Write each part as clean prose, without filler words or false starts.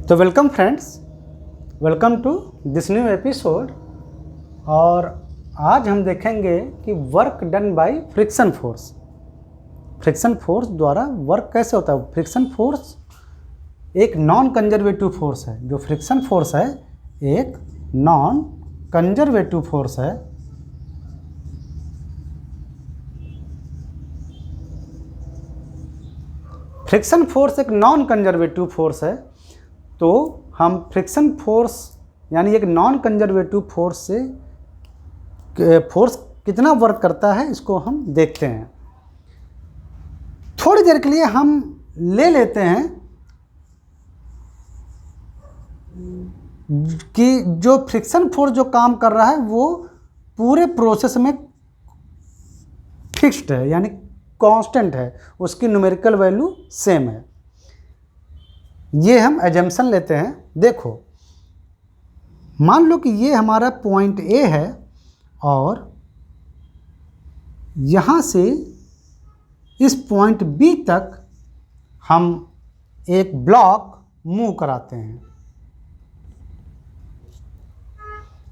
तो welcome friends, welcome to this new episode. और आज हम देखेंगे कि work done by friction force. फ्रिक्शन फोर्स द्वारा वर्क कैसे होता है। फ्रिक्शन फोर्स एक नॉन कंजर्वेटिव फोर्स है। जो फ्रिक्शन फोर्स है एक नॉन कंजर्वेटिव फोर्स है। फ्रिक्शन फोर्स एक नॉन कंजर्वेटिव फोर्स है। तो हम फ्रिक्शन फोर्स यानी एक नॉन कंजर्वेटिव फोर्स से फोर्स कितना वर्क करता है इसको हम देखते हैं। थोड़ी देर के लिए हम ले लेते हैं कि जो फ्रिक्शन फोर्स जो काम कर रहा है वो पूरे प्रोसेस में फिक्स्ड है यानी कांस्टेंट है, उसकी न्यूमेरिकल वैल्यू सेम है। ये हम एजम्पशन लेते हैं। देखो, मान लो कि ये हमारा पॉइंट ए है और यहाँ से इस पॉइंट बी तक हम एक ब्लॉक मूव कराते हैं।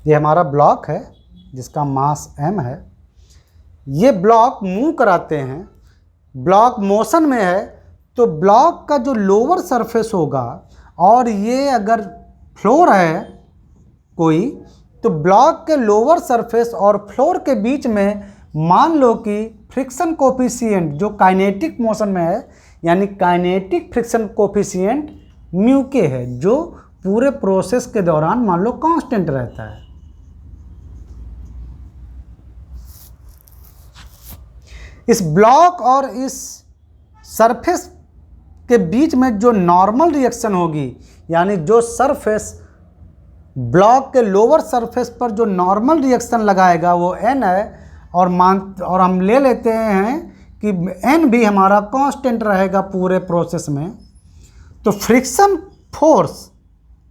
ये हमारा ब्लॉक है जिसका मास m है। ये ब्लॉक मूव कराते हैं, ब्लॉक मोशन में है, तो ब्लॉक का जो लोअर सरफेस होगा और ये अगर फ्लोर है कोई, तो ब्लॉक के लोअर सरफेस और फ्लोर के बीच में मान लो कि फ्रिक्शन कोफिशिएंट जो काइनेटिक मोशन में है यानी काइनेटिक फ्रिक्शन कोफिशिएंट म्यू के है, जो पूरे प्रोसेस के दौरान मान लो कांस्टेंट रहता है। इस ब्लॉक और इस सरफेस के बीच में जो नॉर्मल रिएक्शन होगी यानी जो सरफेस ब्लॉक के लोअर सरफेस पर जो नॉर्मल रिएक्शन लगाएगा वो n है। और हम ले लेते हैं कि n भी हमारा कांस्टेंट रहेगा पूरे प्रोसेस में। तो फ्रिक्शन फोर्स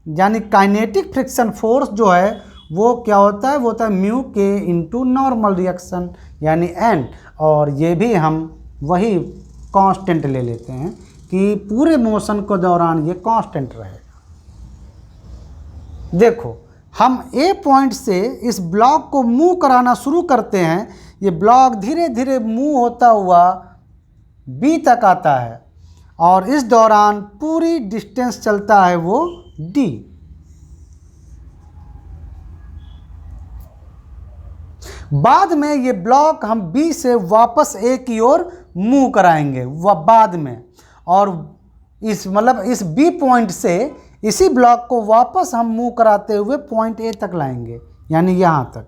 यानी काइनेटिक फ्रिक्शन फोर्स जो है वो क्या होता है, वो होता है म्यू के इंटू नॉर्मल रिएक्शन यानी n। और ये भी हम वही कांस्टेंट ले लेते हैं कि पूरे मोशन के दौरान ये कांस्टेंट रहेगा। देखो, हम ए पॉइंट से इस ब्लॉक को मूव कराना शुरू करते हैं। ये ब्लॉक धीरे धीरे मूव होता हुआ बी तक आता है और इस दौरान पूरी डिस्टेंस चलता है वो डी। बाद में ये ब्लॉक हम बी से वापस ए की ओर मूव कराएंगे वह बाद में, और इस बी पॉइंट से इसी ब्लॉक को वापस हम मूव कराते हुए पॉइंट ए तक लाएंगे यानी यहाँ तक।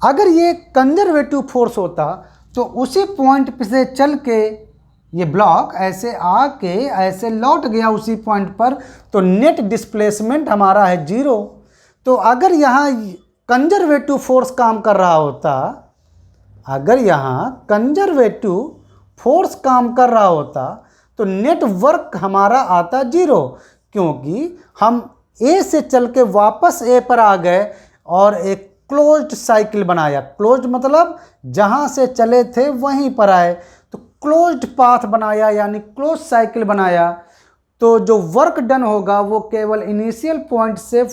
अगर ये कंजर्वेटिव फोर्स होता तो उसी पॉइंट से चल के ये ब्लॉक ऐसे आके ऐसे लौट गया उसी पॉइंट पर, तो नेट डिस्प्लेसमेंट हमारा है 0। तो अगर यहाँ कंजर्वेटिव फोर्स काम कर रहा होता, अगर यहाँ कंजर्वेटिव फोर्स काम कर रहा होता तो नेट वर्क हमारा आता 0, क्योंकि हम ए से चल के वापस ए पर आ गए और एक क्लोज्ड साइकिल बनाया। क्लोज्ड मतलब जहाँ से चले थे वहीं पर आए, तो क्लोज्ड पाथ बनाया यानी क्लोज साइकिल बनाया। तो जो वर्क डन होगा वो केवल इनिशियल पॉइंट से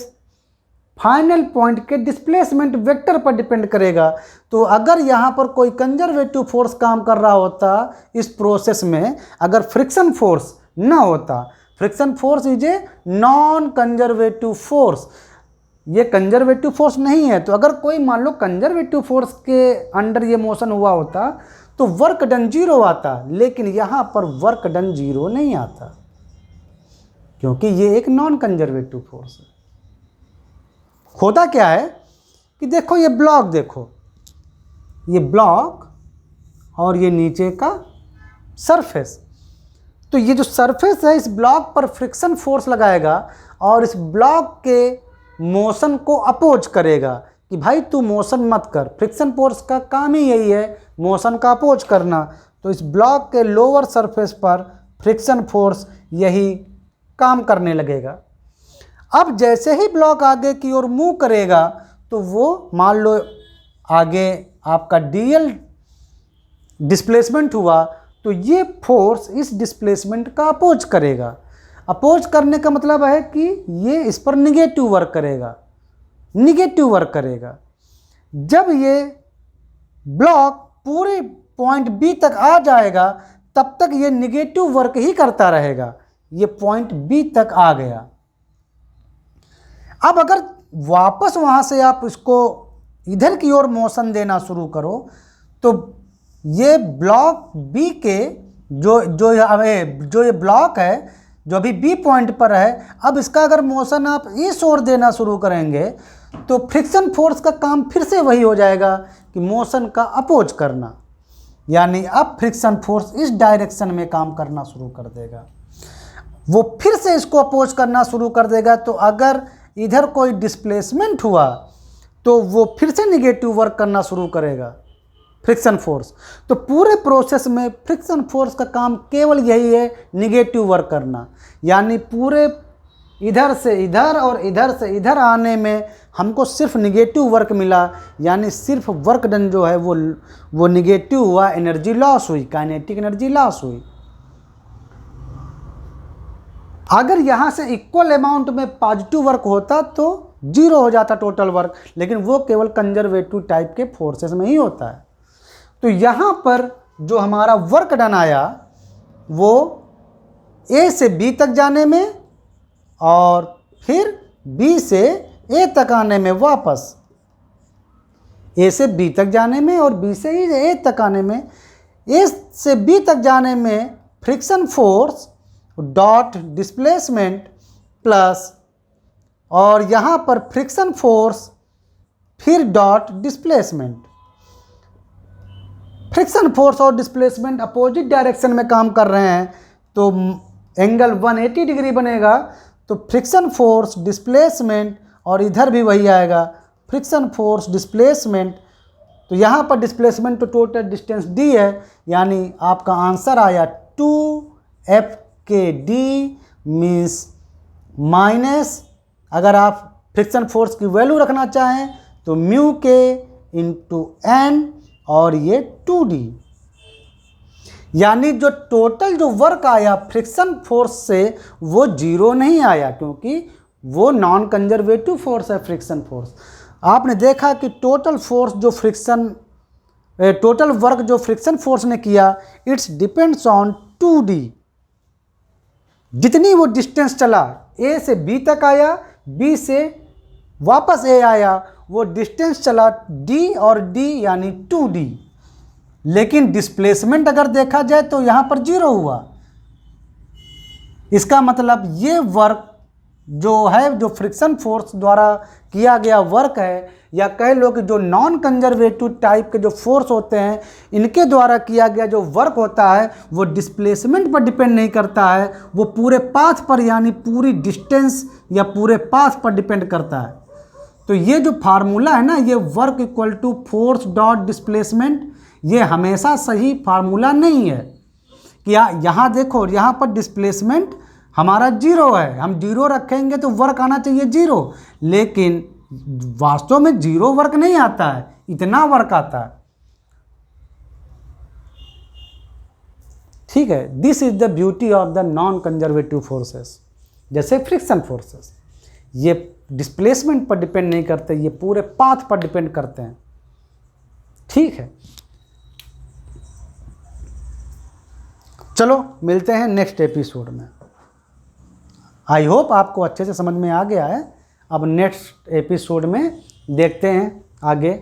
फाइनल पॉइंट के डिस्प्लेसमेंट वेक्टर पर डिपेंड करेगा। तो अगर यहाँ पर कोई कंजर्वेटिव फोर्स काम कर रहा होता इस प्रोसेस में, अगर फ्रिक्शन फोर्स ना होता, friction force is a non conservative force, ये कंजर्वेटिव फोर्स नहीं है। तो अगर कोई मान लो कंजर्वेटिव फोर्स के अंडर ये मोशन हुआ होता तो वर्क डन 0 आता, लेकिन यहाँ पर वर्क डन 0 नहीं आता क्योंकि ये एक नॉन कंजर्वेटिव फोर्स है। होता क्या है कि देखो ये ब्लॉक, देखो ये ब्लॉक और ये नीचे का सरफेस, तो ये जो सरफेस है इस ब्लॉक पर फ्रिक्शन फोर्स लगाएगा और इस ब्लॉक के मोशन को अपोज करेगा कि भाई तू मोशन मत कर। फ्रिक्शन फोर्स का काम ही यही है, मोशन का अपोज करना। तो इस ब्लॉक के लोअर सरफेस पर फ्रिक्शन फोर्स यही काम करने लगेगा। अब जैसे ही ब्लॉक आगे की ओर मूव करेगा तो वो मान लो आगे आपका डीएल डिस्प्लेसमेंट हुआ, तो ये फोर्स इस डिस्प्लेसमेंट का अपोज करेगा। अपोज करने का मतलब है कि ये इस पर निगेटिव वर्क करेगा, निगेटिव वर्क करेगा। जब ये ब्लॉक पूरे पॉइंट बी तक आ जाएगा तब तक ये निगेटिव वर्क ही करता रहेगा। ये पॉइंट बी तक आ गया। अब अगर वापस वहाँ से आप इसको इधर की ओर मोशन देना शुरू करो तो ये ब्लॉक बी के जो ये ब्लॉक है जो अभी बी पॉइंट पर है, अब इसका अगर मोशन आप इस ओर देना शुरू करेंगे तो फ्रिक्शन फोर्स का काम फिर से वही हो जाएगा कि मोशन का अपोज करना, यानी अब फ्रिक्शन फोर्स इस डायरेक्शन में काम करना शुरू कर देगा। वो फिर से इसको अपोज करना शुरू कर देगा। तो अगर इधर कोई डिस्प्लेसमेंट हुआ तो वो फिर से निगेटिव वर्क करना शुरू करेगा फ्रिक्शन फोर्स। तो पूरे प्रोसेस में फ्रिक्शन फोर्स का काम केवल यही है, निगेटिव वर्क करना। यानी पूरे इधर से इधर और इधर से इधर आने में हमको सिर्फ निगेटिव वर्क मिला, यानी सिर्फ वर्क डन जो है वो निगेटिव हुआ, एनर्जी लॉस हुई, काइनेटिक एनर्जी लॉस हुई। अगर यहाँ से इक्वल अमाउंट में पॉजिटिव वर्क होता तो जीरो हो जाता टोटल वर्क, लेकिन वो केवल कंजर्वेटिव टाइप के फोर्सेस में ही होता है। तो यहाँ पर जो हमारा वर्क डन आया वो ए से बी तक जाने में और फिर बी से ए तक आने में, वापस ए से बी तक जाने में और बी से ए तक आने में, ए से बी तक जाने में friction force dot displacement plus, और यहाँ पर फ्रिक्शन फोर्स फिर डॉट डिस्प्लेसमेंट। फ्रिक्शन फोर्स और डिस्प्लेसमेंट अपोजिट डायरेक्शन में काम कर रहे हैं तो एंगल 180 डिग्री बनेगा। तो फ्रिक्शन फोर्स डिस्प्लेसमेंट और इधर भी वही आएगा, फ्रिक्शन फोर्स डिस्प्लेसमेंट। तो यहाँ पर डिस्प्लेसमेंट तो टोटल डिस्टेंस डी है, यानी आपका आंसर आया 2f के डी मीन्स माइनस, अगर आप फ्रिक्शन फोर्स की वैल्यू रखना चाहें तो म्यू के इंटू एन और ये 2d, यानी जो टोटल जो वर्क आया फ्रिक्शन फोर्स से वो जीरो नहीं आया, क्योंकि वो नॉन कंजर्वेटिव फोर्स है फ्रिक्शन फोर्स। आपने देखा कि टोटल वर्क जो फ्रिक्शन फोर्स ने किया इट्स डिपेंड्स ऑन 2d। जितनी वो डिस्टेंस चला, ए से बी तक आया, बी से वापस ए आया, वो डिस्टेंस चला डी और डी यानी 2d। लेकिन डिस्प्लेसमेंट अगर देखा जाए तो यहाँ पर जीरो हुआ। इसका मतलब ये वर्क जो है, जो फ्रिक्शन फोर्स द्वारा किया गया वर्क है, या कह लो कि जो नॉन कंजर्वेटिव टाइप के जो फोर्स होते हैं इनके द्वारा किया गया जो वर्क होता है वो डिस्प्लेसमेंट पर डिपेंड नहीं करता है, वो पूरे पाथ पर यानी पूरी डिस्टेंस या पूरे पाथ पर डिपेंड करता है। तो ये जो फार्मूला है ना, ये work equal to force dot displacement, ये हमेशा सही फार्मूला नहीं है। कि यहाँ देखो, यहाँ पर डिस्प्लेसमेंट हमारा जीरो है, हम जीरो रखेंगे तो वर्क आना चाहिए जीरो, लेकिन वास्तव में जीरो वर्क नहीं आता है, इतना वर्क आता है। ठीक है, this is the beauty of the non conservative forces. जैसे फ्रिक्शन फोर्सेस ये डिस्प्लेसमेंट पर डिपेंड नहीं करते, ये पूरे पाथ पर डिपेंड करते हैं। ठीक है, चलो मिलते हैं नेक्स्ट एपिसोड में। आई होप आपको अच्छे से समझ में आ गया है। अब नेक्स्ट एपिसोड में देखते हैं आगे